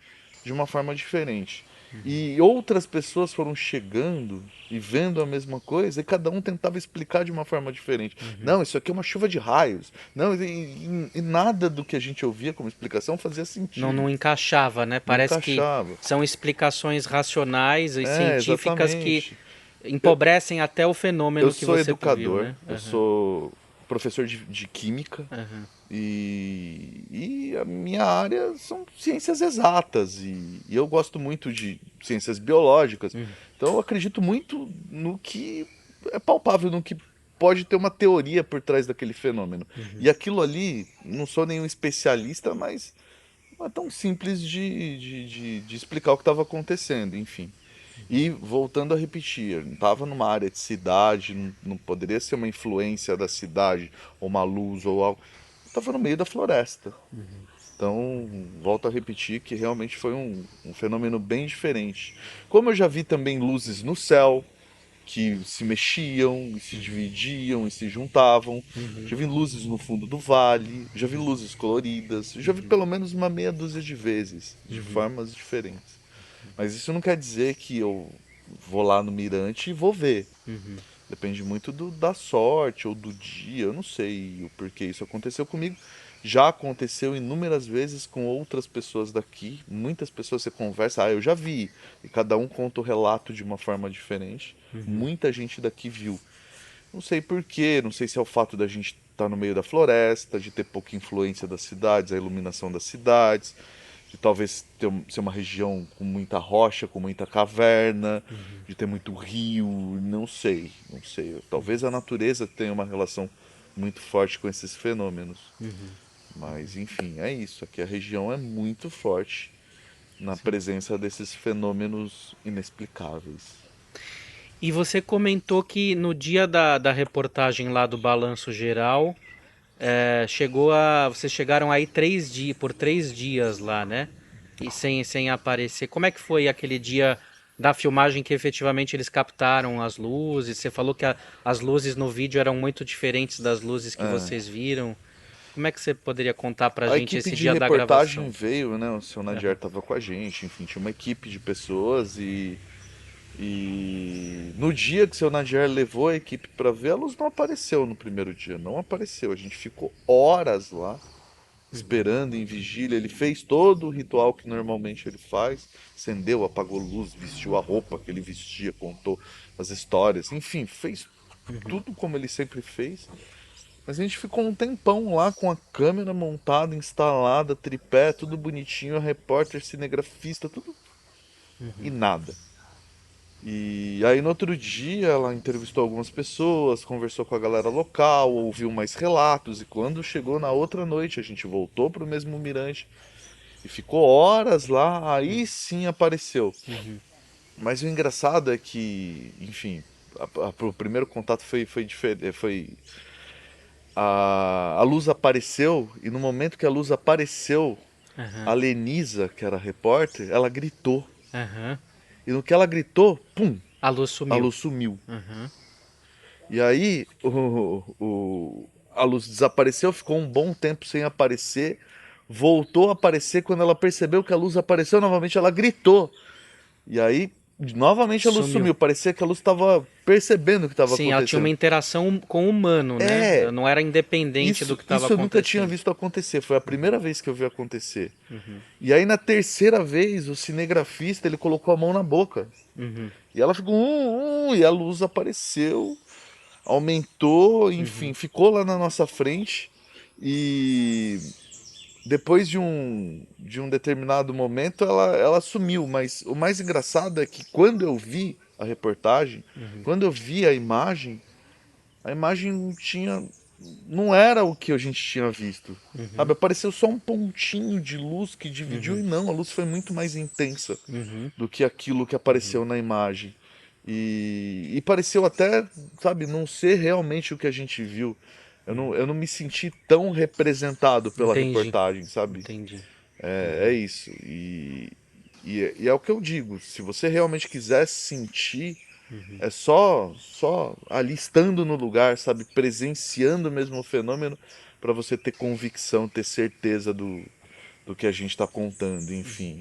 de uma forma diferente. E outras pessoas foram chegando e vendo a mesma coisa, e cada um tentava explicar de uma forma diferente. Não, isso aqui é uma chuva de raios. Não, e nada do que a gente ouvia como explicação fazia sentido. Não encaixava, né? Não Parece que encaixava. são explicações racionais e científicas que Exatamente. empobrecem até o fenômeno Eu que sou você educador, viu, né? eu sou professor de química, Aham. e a minha área são ciências exatas, e eu gosto muito de ciências biológicas. Então eu acredito muito no que é palpável, no que pode ter uma teoria por trás daquele fenômeno. E aquilo ali, não sou nenhum especialista, mas não é tão simples de explicar o que estava acontecendo, enfim. E voltando a repetir, eu não estava numa área de cidade, não poderia ser uma influência da cidade, ou uma luz, ou algo. Estava no meio da floresta. Então, volto a repetir que realmente foi um fenômeno bem diferente. Como eu já vi também luzes no céu, que se mexiam, e se dividiam, e se juntavam. Já vi luzes no fundo do vale, já vi luzes coloridas, já vi pelo menos uma meia dúzia de vezes, de formas diferentes. Mas isso não quer dizer que eu vou lá no mirante e vou ver. Depende muito da sorte ou do dia, eu não sei o porquê isso aconteceu comigo. Já aconteceu inúmeras vezes com outras pessoas daqui. Muitas pessoas você conversa, eu já vi. E cada um conta o relato de uma forma diferente. Muita gente daqui viu. Não sei porquê, não sei se é o fato da gente estar no meio da floresta, de ter pouca influência das cidades, a iluminação das cidades, de talvez ser uma região com muita rocha, com muita caverna, de ter muito rio, não sei. Talvez a natureza tenha uma relação muito forte com esses fenômenos. Mas enfim, é isso. Aqui a região é muito forte na presença desses fenômenos inexplicáveis. E você comentou que no dia da reportagem lá do Balanço Geral, vocês chegaram aí por 3 dias lá, né? E sem aparecer. Como é que foi aquele dia da filmagem que efetivamente eles captaram as luzes? Você falou que as luzes no vídeo eram muito diferentes das luzes que vocês viram. Como é que você poderia contar pra A gente equipe esse de dia da reportagem gravação? veio, né? O seu Nadier estava com a gente, enfim, tinha uma equipe de pessoas e no dia que o seu Nadier levou a equipe para ver, a luz não apareceu no primeiro dia, não apareceu. A gente ficou horas lá, esperando em vigília. Ele fez todo o ritual que normalmente ele faz, acendeu, apagou luz, vestiu a roupa que ele vestia, contou as histórias, enfim, fez tudo como ele sempre fez. Mas a gente ficou um tempão lá com a câmera montada, instalada, tripé, tudo bonitinho, a repórter, cinegrafista, tudo. E nada. E aí no outro dia ela entrevistou algumas pessoas, conversou com a galera local, ouviu mais relatos, e quando chegou na outra noite a gente voltou pro mesmo mirante e ficou horas lá, aí sim apareceu. Mas o engraçado é que, enfim, o primeiro contato foi diferente, a luz apareceu, e no momento que a luz apareceu, a Lenisa, que era a repórter, ela gritou. Aham. E no que ela gritou, pum, A luz a sumiu. luz sumiu. Aham. E aí a luz desapareceu, ficou um bom tempo sem aparecer, voltou a aparecer. Quando ela percebeu que a luz apareceu novamente, ela gritou. E aí, novamente a luz sumiu. Parecia que a luz estava percebendo o que estava Sim, ela tinha acontecendo. uma interação com o humano, né? Ela não era independente do que estava Isso eu acontecendo. nunca tinha visto acontecer, foi a primeira vez que eu vi acontecer. E aí na terceira vez, o cinegrafista, ele colocou a mão na boca. E ela ficou, e a luz apareceu, aumentou, enfim, ficou lá na nossa frente. E depois de um determinado momento, ela sumiu. Mas o mais engraçado é que quando eu vi a reportagem, quando eu vi a imagem não era o que a gente tinha visto. Sabe? Apareceu só um pontinho de luz que dividiu, e não, a luz foi muito mais intensa do que aquilo que apareceu na imagem. E pareceu até, sabe, não ser realmente o que a gente viu. Eu não me senti tão representado pela reportagem, sabe? Entendi. É isso. E é o que eu digo, se você realmente quiser sentir, é só ali estando no lugar, sabe, presenciando mesmo o fenômeno, para você ter convicção, ter certeza do que a gente está contando, enfim.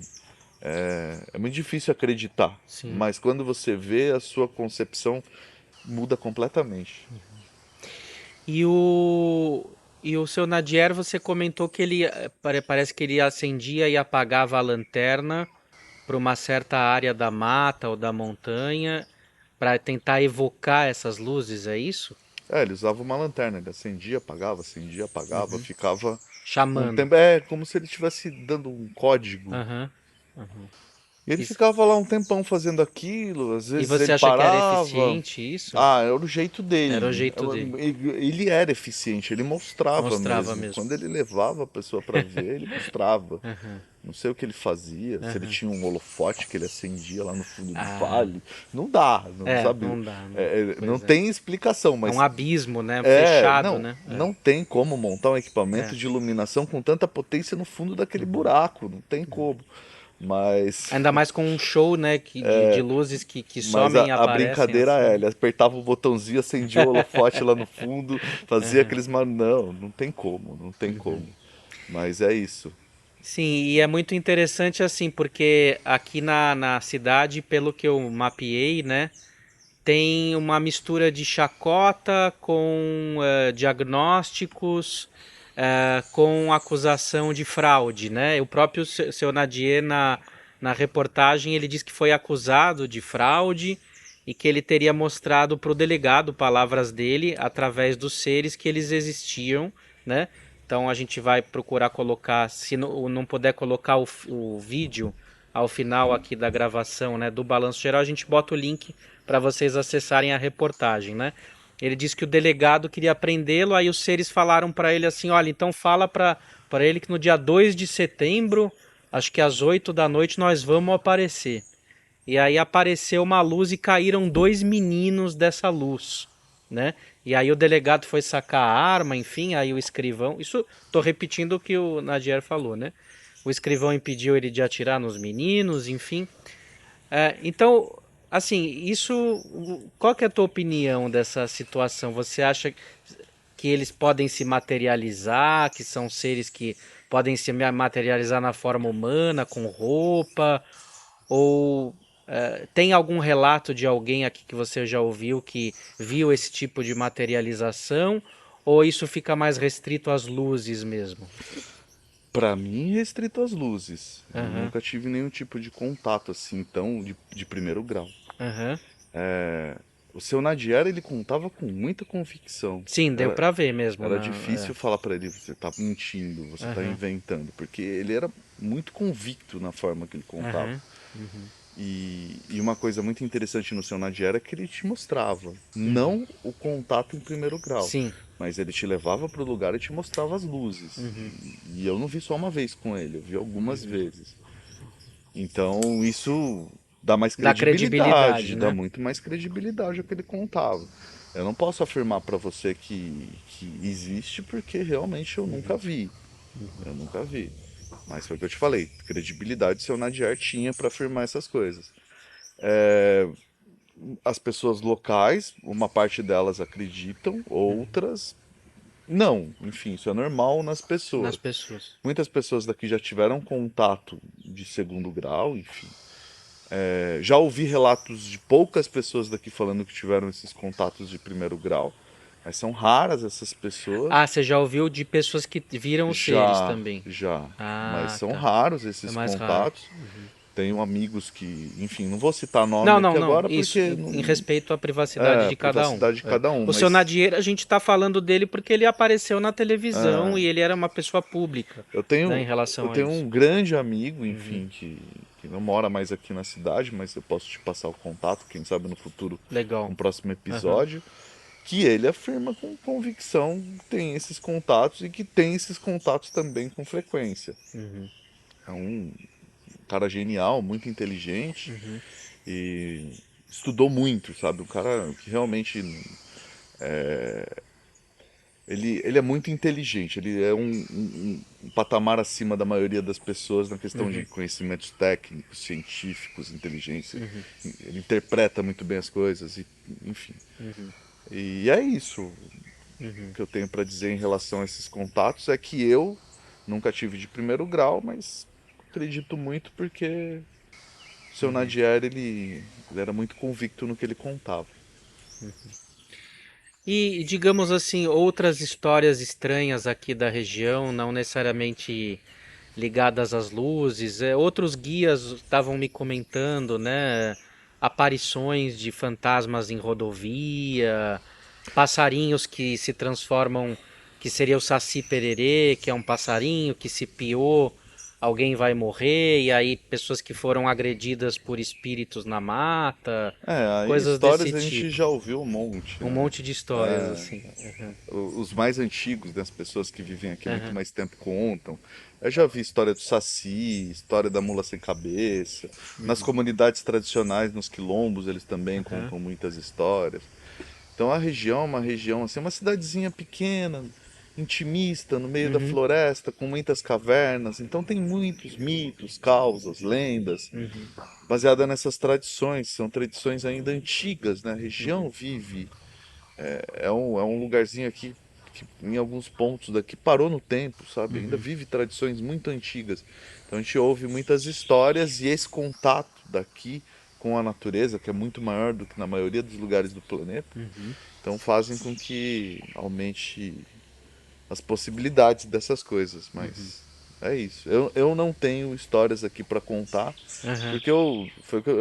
É muito difícil acreditar, Sim. mas quando você vê, a sua concepção muda completamente. E o seu Nadier, você comentou que ele parece que ele acendia e apagava a lanterna para uma certa área da mata ou da montanha para tentar evocar essas luzes, é isso? Ele usava uma lanterna, ele acendia, apagava, ficava um Chamando. tempo. É como se ele estivesse dando um código. Aham. E ele Isso- ficava lá um tempão fazendo aquilo, às E vezes você ele acha que era parava. eficiente isso? Ah, era o jeito Era o dele. jeito dele. Ele era eficiente, ele mostrava Mostrava mesmo. mesmo. Quando ele levava a pessoa para ver, ele mostrava. Aham. Não sei o que ele fazia, se ele tinha um holofote que ele acendia lá no fundo do Ah. vale. Não dá, não sabe. Não dá. Não Pois é. tem explicação, É mas um abismo, né? Fechado, não, né? não tem como montar um equipamento É. de iluminação com tanta potência no fundo daquele buraco, não tem como. Mas, Ainda mais com um show, né? De luzes que mas somem e a aparecem. brincadeira assim. ele apertava o botãozinho, acendia o holofote lá no fundo, fazia aqueles. Não tem como, não tem como. Mas é isso. Sim, e é muito interessante assim, porque aqui na cidade, pelo que eu mapeei, né? Tem uma mistura de chacota com diagnósticos, com acusação de fraude, né? O próprio seu Nadier, na reportagem, ele diz que foi acusado de fraude e que ele teria mostrado para o delegado palavras dele através dos seres que eles existiam, né? Então a gente vai procurar colocar, se não puder colocar o vídeo ao final aqui da gravação, né, do Balanço Geral, a gente bota o link para vocês acessarem a reportagem, né? Ele disse que o delegado queria prendê-lo, aí os seres falaram para ele assim, olha, então fala para ele que no dia 2 de setembro, acho que às 8 da noite, nós vamos aparecer. E aí apareceu uma luz e caíram 2 meninos dessa luz, né? E aí o delegado foi sacar a arma, enfim, aí o escrivão... Isso, tô repetindo o que o Nadier falou, né? O escrivão impediu ele de atirar nos meninos, enfim. Então, assim, qual que é a tua opinião dessa situação? Você acha que eles podem se materializar, que são seres que podem se materializar na forma humana, com roupa? Ou tem algum relato de alguém aqui que você já ouviu que viu esse tipo de materialização? Ou isso fica mais restrito às luzes mesmo? Pra mim, restrito às luzes. Eu Aham. nunca tive nenhum tipo de contato assim, então, de primeiro grau. Aham. O seu Nadier, ele contava com muita convicção. Sim, deu pra ver mesmo. Era difícil falar pra ele, você tá mentindo, você tá inventando, porque ele era muito convicto na forma que ele contava. E uma coisa muito interessante no seu Nadier é que ele te mostrava, não o contato em primeiro grau, Sim. mas ele te levava pro lugar e te mostrava as luzes. E eu não vi só uma vez com ele, eu vi algumas vezes. Então isso dá mais Dá credibilidade, dá né? muito mais credibilidade ao que ele contava. Eu não posso afirmar para você que existe porque realmente eu nunca vi. Eu nunca vi. Mas foi o que eu te falei, credibilidade seu Nadier tinha para afirmar essas coisas. As pessoas locais, uma parte delas acreditam, outras não. Enfim, isso é normal nas pessoas. Nas pessoas. Muitas pessoas daqui já tiveram contato de segundo grau, enfim. Já ouvi relatos de poucas pessoas daqui falando que tiveram esses contatos de primeiro grau, mas são raras essas pessoas. Ah, você já ouviu de pessoas que viram os seres também? Já. Ah, Mas são tá. raros esses É mais contatos. Tenho amigos que, enfim, não vou citar nome Não, aqui agora isso, porque em respeito à privacidade de cada um. privacidade de cada um, O mas seu Nadier, a gente tá falando dele porque ele apareceu na televisão e ele era uma pessoa pública, eu tenho, né, em relação eu a tenho isso. um grande amigo, enfim, que não mora mais aqui na cidade, mas eu posso te passar o contato, quem sabe no futuro, Legal. no próximo episódio, que ele afirma com convicção que tem esses contatos e que tem esses contatos também com frequência. É um cara genial, muito inteligente e estudou muito, sabe? Um cara que realmente ele é muito inteligente, ele é um patamar acima da maioria das pessoas na questão de conhecimentos técnicos, científicos, inteligência. Ele interpreta muito bem as coisas, enfim. E é isso. O que eu tenho para dizer em relação a esses contatos é que eu nunca tive de primeiro grau, mas acredito muito porque o seu Nadier, ele era muito convicto no que ele contava. E, digamos assim, outras histórias estranhas aqui da região, não necessariamente ligadas às luzes, outros guias estavam me comentando, né? Aparições de fantasmas em rodovia, passarinhos que se transformam, que seria o Saci Pererê, que é um passarinho que se piou, alguém vai morrer, e aí pessoas que foram agredidas por espíritos na mata, Aí coisas desse histórias a gente tipo. já ouviu um monte, Um né? monte de histórias, assim. Os mais antigos, né, as pessoas que vivem aqui há muito Aham, mais tempo contam. Eu já vi história do Saci, história da mula sem cabeça. Nas comunidades tradicionais, nos quilombos, eles também aham, contam muitas histórias. Então a região é uma região, assim, uma cidadezinha pequena, intimista, no meio da uhum, floresta, com muitas cavernas. Então tem muitos mitos, causas, lendas, uhum, baseada nessas tradições. São tradições ainda antigas, né? A região vive é um lugarzinho aqui que em alguns pontos daqui parou no tempo, sabe? Ainda uhum, vive tradições muito antigas. Então a gente ouve muitas histórias e esse contato daqui com a natureza, que é muito maior do que na maioria dos lugares do planeta, uhum, então fazem com que aumente as possibilidades dessas coisas, uhum, mas é isso. Eu não tenho histórias aqui para contar, aham. porque eu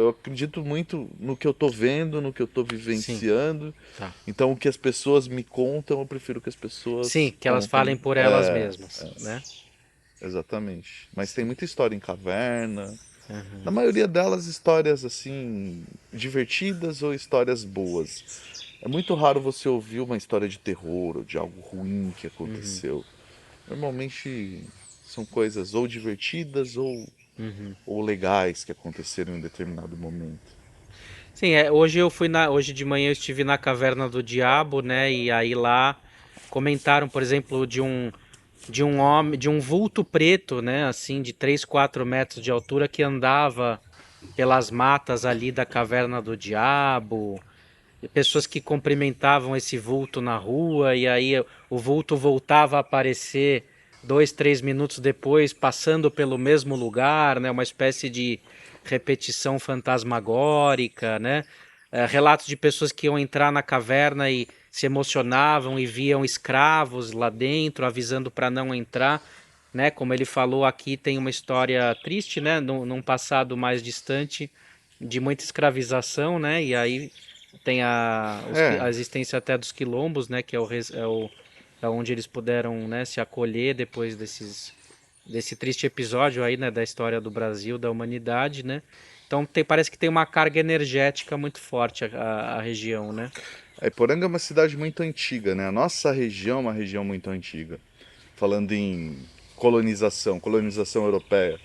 acredito muito no que eu tô vendo, no que eu tô Sim, vivenciando. tá. Então o que as pessoas me contam, eu prefiro que as Sim, pessoas que elas falem contem. por elas mesmas, né? Exatamente. Mas tem Sim. muita história em caverna. Na Aham, maioria delas, histórias assim, divertidas ou histórias boas. É muito raro você ouvir uma história de terror ou de algo ruim que uhum, aconteceu. Normalmente são coisas ou divertidas uhum. ou legais que aconteceram em um determinado momento. Sim, hoje de manhã eu estive na Caverna do Diabo, né? E aí lá comentaram, por exemplo, de um homem, de um vulto preto, né? Assim, de 3, 4 metros de altura que andava pelas matas ali da Caverna do Diabo. E pessoas que cumprimentavam esse vulto na rua e aí o vulto voltava a aparecer 2, 3 minutos depois, passando pelo mesmo lugar, né? Uma espécie de repetição fantasmagórica, né? Relatos de pessoas que iam entrar na caverna e se emocionavam e viam escravos lá dentro, avisando para não entrar, né? Como ele falou aqui, tem uma história triste, né? Num passado mais distante de muita escravização, né? E aí tem a É, existência até dos quilombos, né? Que é onde eles puderam, né, se acolher depois desse triste episódio aí, né? Da história do Brasil, da humanidade, né? Então parece que tem uma carga energética muito forte a região, né? a Iporanga é uma cidade muito antiga, né? A nossa região é uma região muito antiga. Falando em colonização europeia.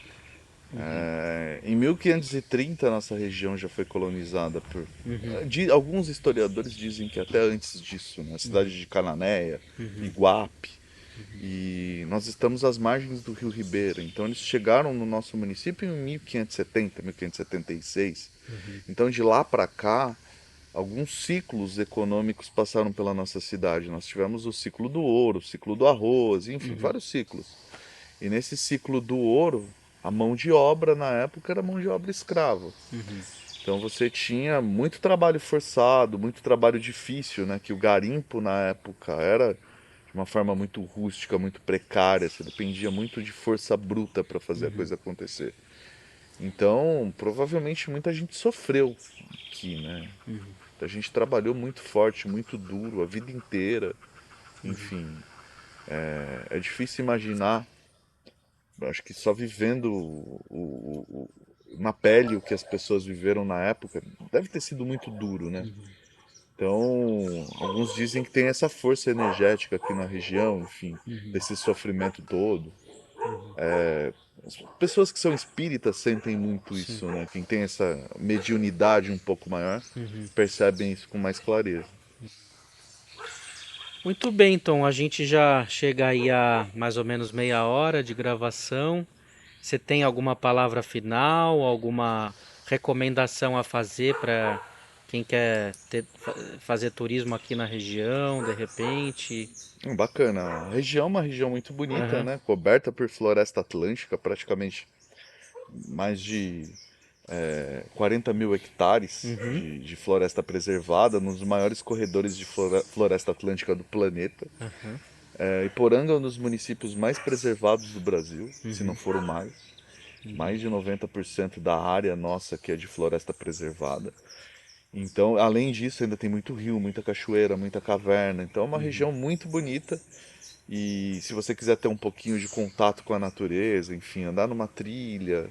Em 1530 a nossa região já foi colonizada por. Uhum, Alguns historiadores dizem que até antes disso, né? A cidade de Cananéia, uhum, Iguape. E nós estamos às margens do Rio Ribeira. Então eles chegaram no nosso município em 1570, 1576. uhum, Então de lá para cá, alguns ciclos econômicos passaram pela nossa cidade. Nós tivemos o ciclo do ouro, o ciclo do arroz, enfim, uhum, vários ciclos. E nesse ciclo do ouro, a mão de obra na época era mão de obra escrava. uhum, Então você tinha muito trabalho forçado, muito trabalho difícil, né? Que o garimpo na época era de uma forma muito rústica, muito precária. Você dependia muito de força bruta para fazer a uhum, coisa acontecer. Então, provavelmente muita gente sofreu aqui, né? uhum, A gente trabalhou muito forte, muito duro, a vida inteira. Enfim, é difícil imaginar. Eu acho que só vivendo na pele o que as pessoas viveram na época deve ter sido muito duro, né? Então, alguns dizem que tem essa força energética aqui na região, enfim, uhum, desse sofrimento todo. uhum. As pessoas que são espíritas sentem muito Sim. isso, né? Quem tem essa mediunidade um pouco maior Uhum. percebem isso com mais clareza. Muito bem, então a gente já chega aí a mais ou menos meia hora de gravação. Você tem alguma palavra final, alguma recomendação a fazer para quem quer fazer turismo aqui na região, de repente? Bacana. A região é uma região muito bonita, Aham, né? Coberta por floresta atlântica, praticamente mais de 40 mil hectares de floresta preservada, nos maiores corredores de floresta atlântica do planeta. Iporanga é um dos municípios mais preservados do Brasil, se não for o mais. Mais de 90% da área nossa que é de floresta preservada. Então, além disso, ainda tem muito rio, muita cachoeira, muita caverna. Então é uma região muito bonita. E se você quiser ter um pouquinho de contato com a natureza, enfim, andar numa trilha,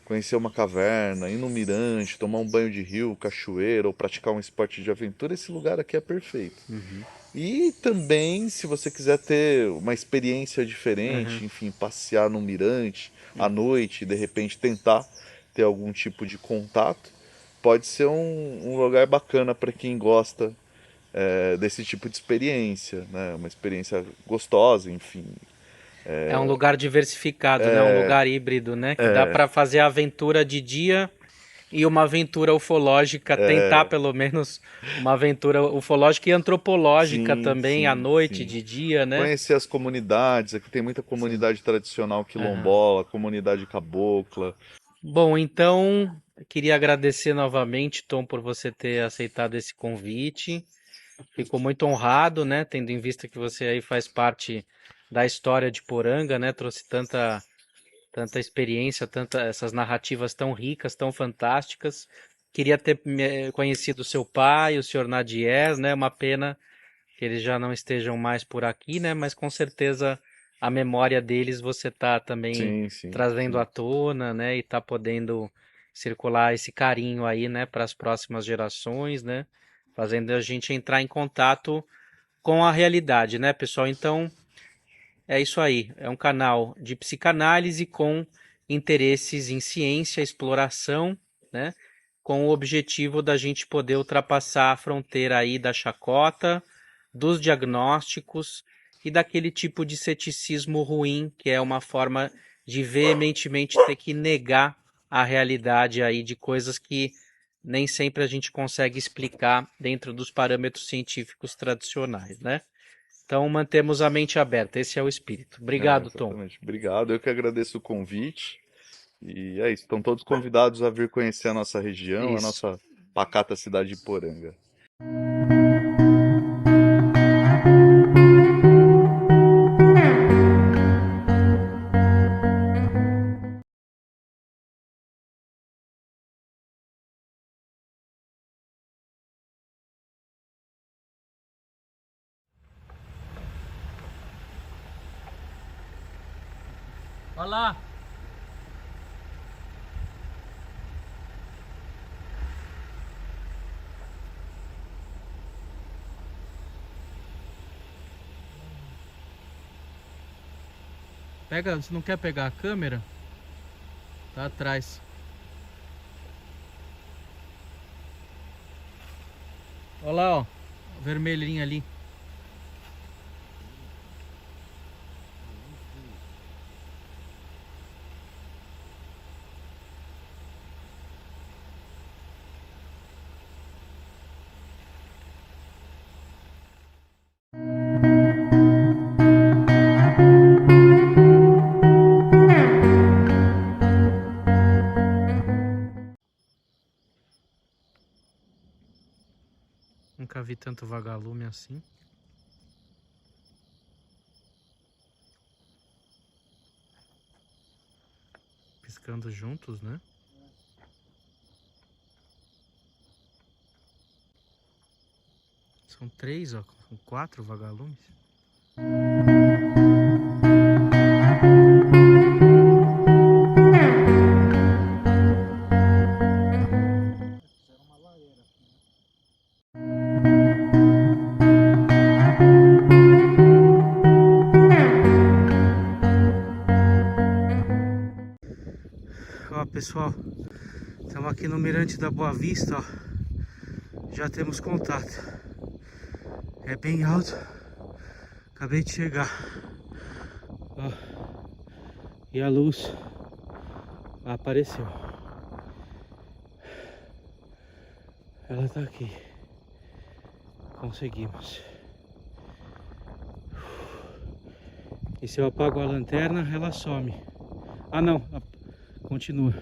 conhecer uma caverna, ir no mirante, tomar um banho de rio, cachoeira ou praticar um esporte de aventura, esse lugar aqui é perfeito. E também, se você quiser ter uma experiência diferente, enfim, passear no mirante à noite, de repente tentar ter algum tipo de contato, pode ser um lugar bacana para quem gosta desse tipo de experiência, né? Uma experiência gostosa, enfim. É um lugar diversificado, né? Um lugar híbrido, né? Que dá para fazer a aventura de dia e uma aventura ufológica, tentar pelo menos uma aventura ufológica e antropológica Sim, também, sim, à noite, sim. de dia, né? Conhecer as comunidades, aqui tem muita comunidade tradicional quilombola, comunidade cabocla. Bom, então, eu queria agradecer novamente, Tom, por você ter aceitado esse convite. Fico muito honrado, né? Tendo em vista que você aí faz parte da história de Poranga, né? Trouxe tanta experiência, essas narrativas tão ricas, tão fantásticas. Queria ter conhecido seu pai, o senhor Nadier, né? Uma pena que eles já não estejam mais por aqui, né? Mas com certeza a memória deles você está também Sim, trazendo sim. à tona, né? E está podendo circular esse carinho aí, né? Para as próximas gerações, né? Fazendo a gente entrar em contato com a realidade, né, pessoal? Então, é isso aí. É um canal de psicanálise com interesses em ciência, exploração, né? Com o objetivo da gente poder ultrapassar a fronteira aí da chacota, dos diagnósticos e daquele tipo de ceticismo ruim, que é uma forma de veementemente ter que negar a realidade aí de coisas que nem sempre a gente consegue explicar dentro dos parâmetros científicos tradicionais, né? Então mantemos a mente aberta, esse é o espírito. Obrigado, Tom. Exatamente. Obrigado, eu que agradeço o convite. E é isso, estão todos convidados a vir conhecer a nossa região, a Isso. nossa pacata cidade de Poranga. Olha lá. Pega, você não quer pegar a câmera? Tá atrás. Olha lá, ó. O vermelhinho ali. Nunca vi tanto vagalume assim. Piscando juntos, né? São 3, ó, com 4 vagalumes. Ó, pessoal, estamos aqui no Mirante da Boa Vista, ó. Já temos contato. É bem alto. Acabei de chegar. Ó. E a luz apareceu. Ela tá aqui. Conseguimos. E se eu apago a lanterna, ela some. Ah, não. continua.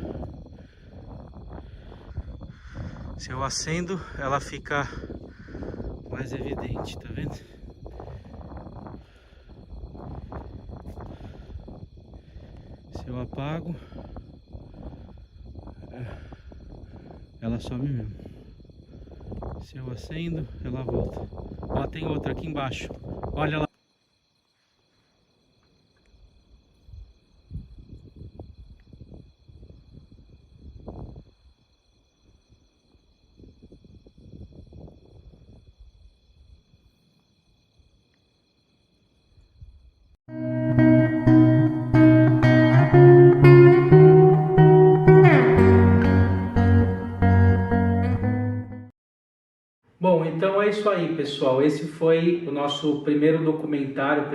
Se eu acendo, ela fica mais evidente, tá vendo? Se eu apago, ela some mesmo. Se eu acendo, ela volta. Ó, tem outra aqui embaixo. Olha lá. Bom, então é isso aí, pessoal. Esse foi o nosso primeiro documentário,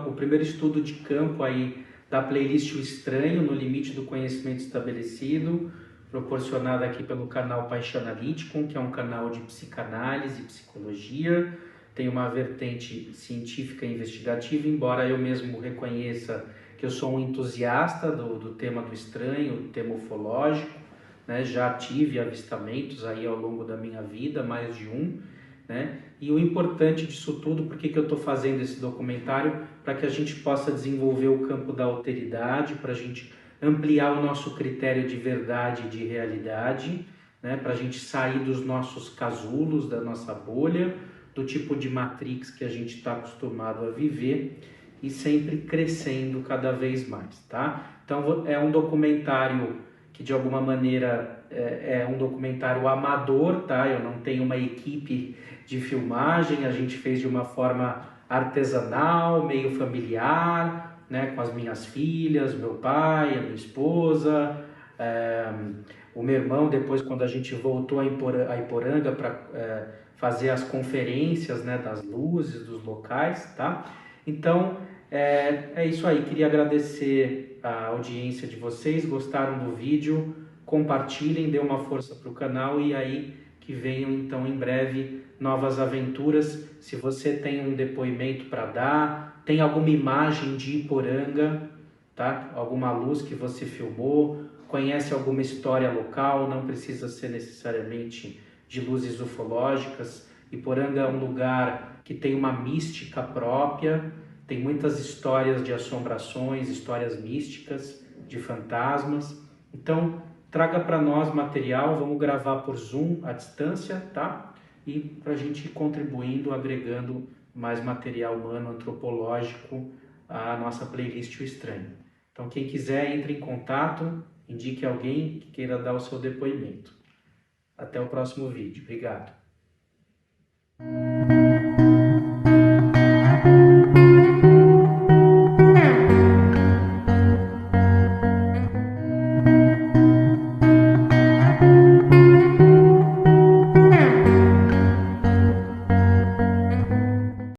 o primeiro estudo de campo aí da playlist O Estranho, no limite do conhecimento estabelecido, proporcionada aqui pelo canal Paixão Analítico, que é um canal de psicanálise e psicologia. Tem uma vertente científica e investigativa, embora eu mesmo reconheça que eu sou um entusiasta do tema do estranho, do tema ufológico. Né, já tive avistamentos aí ao longo da minha vida, mais de um, né? E o importante disso tudo, por que eu estou fazendo esse documentário? Para que a gente possa desenvolver o campo da alteridade, para a gente ampliar o nosso critério de verdade e de realidade, né? Para a gente sair dos nossos casulos, da nossa bolha, do tipo de matrix que a gente está acostumado a viver e sempre crescendo cada vez mais, tá? Então é um documentário que de alguma maneira é um documentário amador, tá? Eu não tenho uma equipe de filmagem, a gente fez de uma forma artesanal, meio familiar, né? Com as minhas filhas, meu pai, a minha esposa, o meu irmão, depois quando a gente voltou a Iporanga para fazer as conferências, né? Das luzes, dos locais, tá? Então, é isso aí, queria agradecer a audiência de vocês, gostaram do vídeo, compartilhem, dê uma força para o canal e aí que venham então em breve novas aventuras. Se você tem um depoimento para dar, tem alguma imagem de Iporanga, tá? Alguma luz que você filmou, conhece alguma história local, não precisa ser necessariamente de luzes ufológicas. Iporanga é um lugar que tem uma mística própria, tem muitas histórias de assombrações, histórias místicas, de fantasmas. Então, traga para nós material, vamos gravar por Zoom à distância, tá? E para a gente ir contribuindo, agregando mais material humano, antropológico à nossa playlist O Estranho. Então, quem quiser, entre em contato, indique alguém que queira dar o seu depoimento. Até o próximo vídeo. Obrigado.